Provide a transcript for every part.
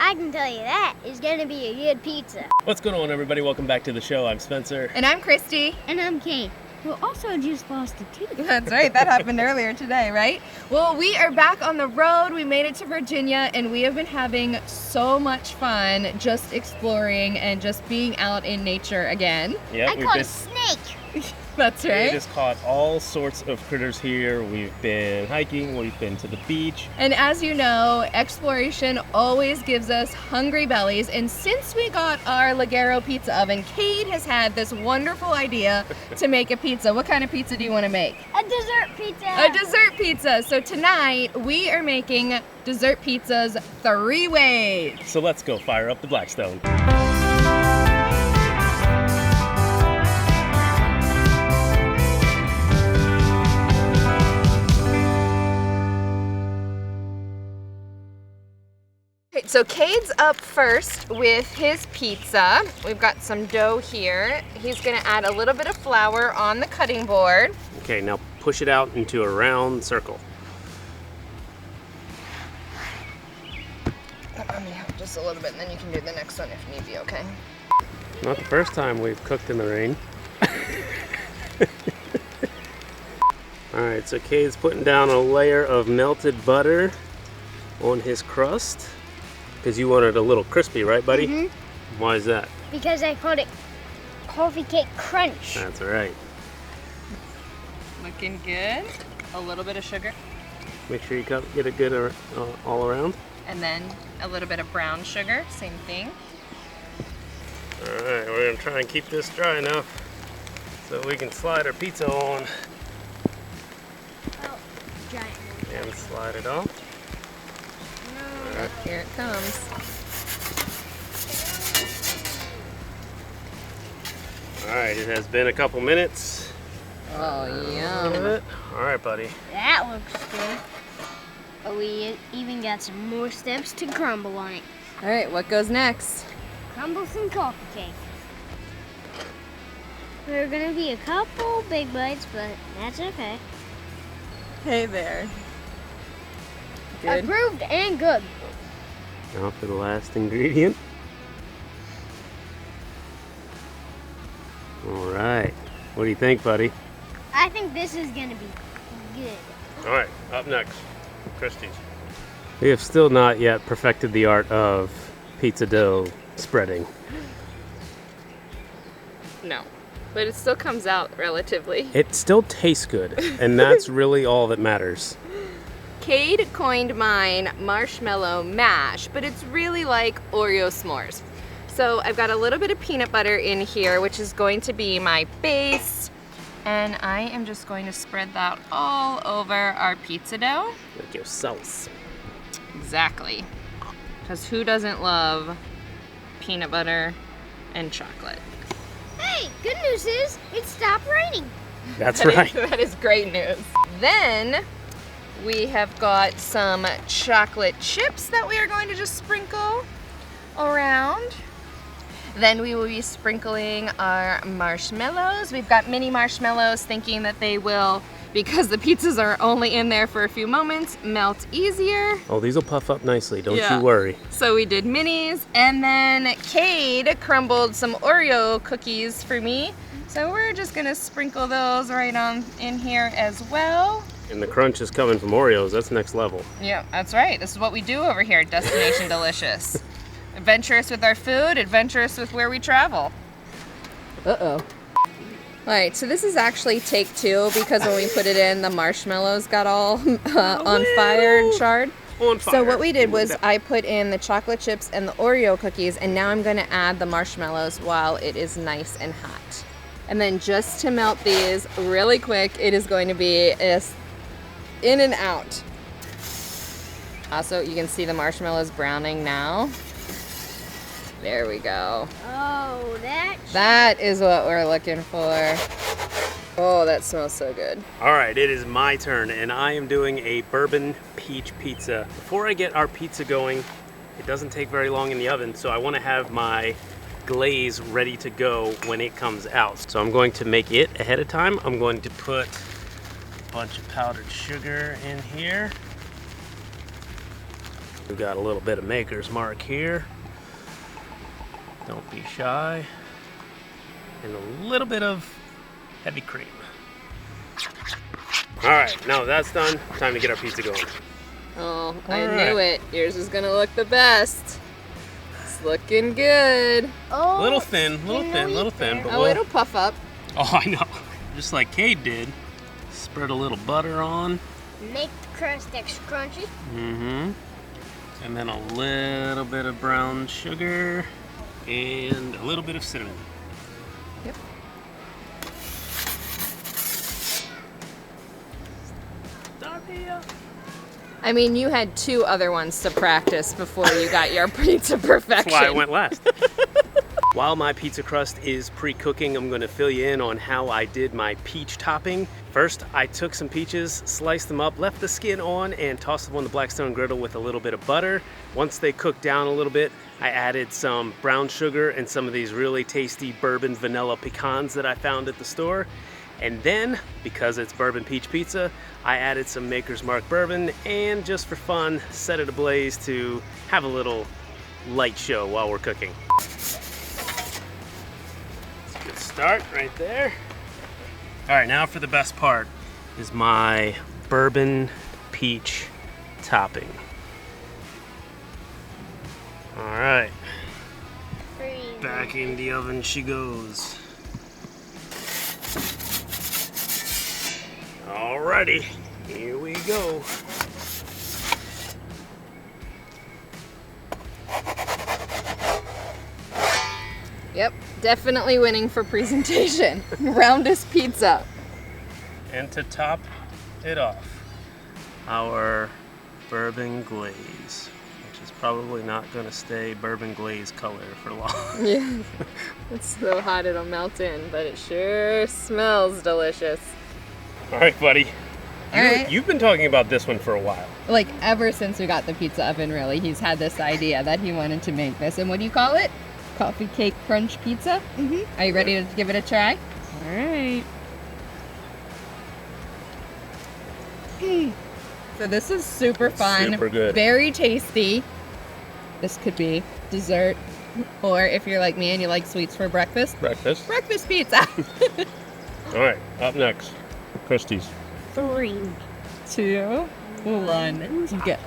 I can tell you that is going to be a good pizza. What's going on, everybody? Welcome back to the show. I'm Spencer. And I'm Kristi. And I'm Kade, who also just lost a tooth. That's right, that happened earlier today, right? Well, we are back on the road. We made it to Virginia, and we have been having so much fun just exploring and just being out in nature again. Yeah, I caught a snake. That's right. We just caught all sorts of critters here. We've been hiking, we've been to the beach. And as you know, exploration always gives us hungry bellies. And since we got our Ligero pizza oven, Kade has had this wonderful idea to make a pizza. What kind of pizza do you want to make? A dessert pizza. A dessert pizza. So tonight we are making dessert pizzas 3 ways. So let's go fire up the Blackstone. So Kade's up first with his pizza. We've got some dough here. He's gonna add a little bit of flour on the cutting board. Okay, now push it out into a round circle. Just a little bit, and then you can do the next one if need be, okay? Not the first time we've cooked in the rain. All right, so Kade's putting down a layer of melted butter on his crust. Because you want it a little crispy, right, buddy? Mm-hmm. Why is that? Because I called it coffee cake crunch. That's right. Looking good. A little bit of sugar. Make sure you get it good all around. And then a little bit of brown sugar, same thing. All right, we're gonna try and keep this dry enough so we can slide our pizza on. Oh, giant. And slide it off. Here it comes. All right, it has been a couple minutes. Oh, yum. All right, buddy. That looks good. But we even got some more steps to crumble on it. All right, what goes next? Crumble some coffee cake. There are gonna be a couple big bites, but that's okay. Hey there. Good. Approved and good. Now for the last ingredient. All right. What do you think, buddy? I think this is gonna be good. All right, up next, Kristi's. We have still not yet perfected the art of pizza dough spreading. No, but it still comes out relatively. It still tastes good, and that's really all that matters. Kade coined mine marshmallow mash, but it's really like Oreo S'mores. So I've got a little bit of peanut butter in here, which is going to be my base. And I am just going to spread that all over our pizza dough. Like your sauce. Exactly. Because who doesn't love peanut butter and chocolate? Hey, good news is it stopped raining. That's right. That is great news. Then we have got some chocolate chips that we are going to just sprinkle around. Then we will be sprinkling our marshmallows. We've got mini marshmallows, thinking that they will, because the pizzas are only in there for a few moments, melt easier. Oh, these will puff up nicely, don't Yeah. you worry. So we did minis, and then Kade crumbled some Oreo cookies for me. So we're just gonna sprinkle those right on in here as well. And the crunch is coming from Oreos, that's next level. Yeah, that's right. This is what we do over here at Destination Delicious. Adventurous with our food, adventurous with where we travel. Uh-oh. All right, so this is actually take 2 because when we put it in, the marshmallows got all on fire and charred. On fire. So what we did was I put in the chocolate chips and the Oreo cookies, and now I'm gonna add the marshmallows while it is nice and hot. And then just to melt these really quick, it is going to be in and out. Also, you can see the marshmallows browning now. There we go. Oh, That is what we're looking for. Oh, that smells so good. All right, it is my turn, and I am doing a Bourbon Peach pizza. Before I get our pizza going, it doesn't take very long in the oven, so I want to have my glaze ready to go when it comes out. So I'm going to make it ahead of time. I'm going to put a bunch of powdered sugar in here. We got a little bit of Maker's Mark here. Don't be shy. And a little bit of heavy cream. All right, now that's done, time to get our pizza going. Oh, I knew it. Yours is gonna look the best. It's looking good. Oh, Little thin, but Oh, it'll puff up. Oh, I know. Just like Kade did. Spread a little butter on. Make the crust extra crunchy. Mm-hmm. And then a little bit of brown sugar and a little bit of cinnamon. Yep. I mean, you had 2 other ones to practice before you got your pizza perfection. That's why I went last. While my pizza crust is pre-cooking, I'm going to fill you in on how I did my peach topping. First, I took some peaches, sliced them up, left the skin on, and tossed them on the Blackstone griddle with a little bit of butter. Once they cooked down a little bit, I added some brown sugar and some of these really tasty bourbon vanilla pecans that I found at the store. And then, because it's Bourbon Peach pizza, I added some Maker's Mark bourbon and just for fun, set it ablaze to have a little light show while we're cooking. Good start right there. All right, now for the best part is my Bourbon Peach topping. All right, back in the oven she goes. Alrighty, here we go. Yep, definitely winning for presentation. Roundest pizza. And to top it off, our bourbon glaze, which is probably not going to stay bourbon glaze color for long. Yeah, it's so hot it'll melt in, but it sure smells delicious. All right, buddy. All right. You've been talking about this one for a while. Like ever since we got the pizza oven, really, he's had this idea that he wanted to make this. And what do you call it? Coffee cake crunch pizza? Mm-hmm. Are you ready to give it a try? All right. So this is super fun. Super good. Very tasty. This could be dessert. Or if you're like me and you like sweets for breakfast. Breakfast pizza. All right, up next, Kristi's. 3, 2, 1, go.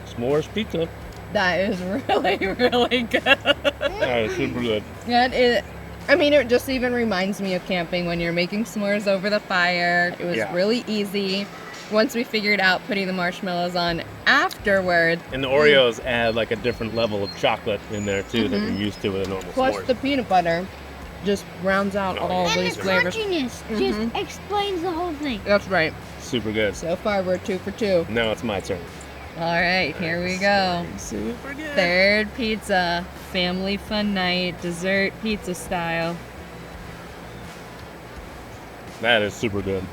S'mores pizza. That is really, really good. That is super good. I mean, it just even reminds me of camping when you're making s'mores over the fire. It was really easy. Once we figured out putting the marshmallows on afterward. And the Oreos add like a different level of chocolate in there too that you're used to with a normal Plus s'mores. the peanut butter just rounds out all and these the flavors. crunchiness just explains the whole thing. That's right. Super good. So far, we're 2 for 2. Now it's my turn. All right, here we go. Super good. Third pizza, family fun night, dessert pizza style. That is super good.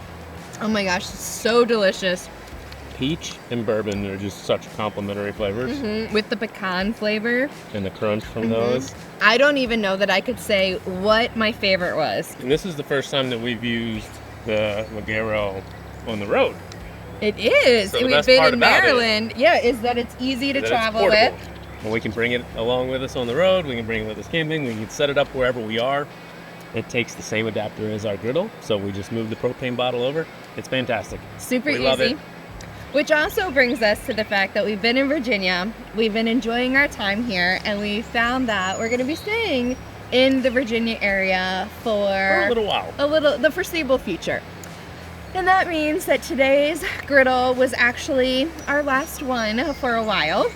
Oh my gosh, it's so delicious. Peach and bourbon are just such complementary flavors. With the pecan flavor. And the crunch from those. I don't even know that I could say what my favorite was. And this is the first time that we've used the Magero on the road. It is. So the We've best been part in about it Maryland. is that it's easy to That travel it's with. portable. And we can bring it along with us on the road. We can bring it with us camping. We can set it up wherever we are. It takes the same adapter as our griddle, so we just move the propane bottle over. It's fantastic. Super We easy. love it. Which also brings us to the fact that we've been in Virginia, we've been enjoying our time here, and we found that we're going to be staying in the Virginia area for a little while. The foreseeable future. And that means that today's griddle was actually our last one for a while.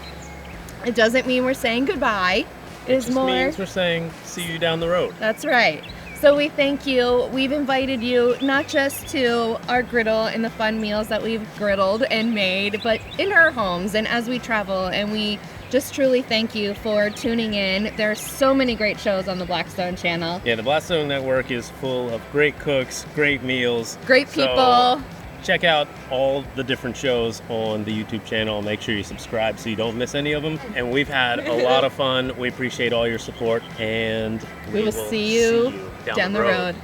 It doesn't mean we're saying goodbye. It just means we're saying see you down the road. That's right. So we thank you. We've invited you not just to our griddle and the fun meals that we've griddled and made, but in our homes and as we travel. And we just truly thank you for tuning in. There are so many great shows on the Blackstone channel. Yeah, the Blackstone Network is full of great cooks, great meals. Great people. So check out all the different shows on the YouTube channel. Make sure you subscribe so you don't miss any of them. And we've had a lot of fun. We appreciate all your support, and We will see you down the road.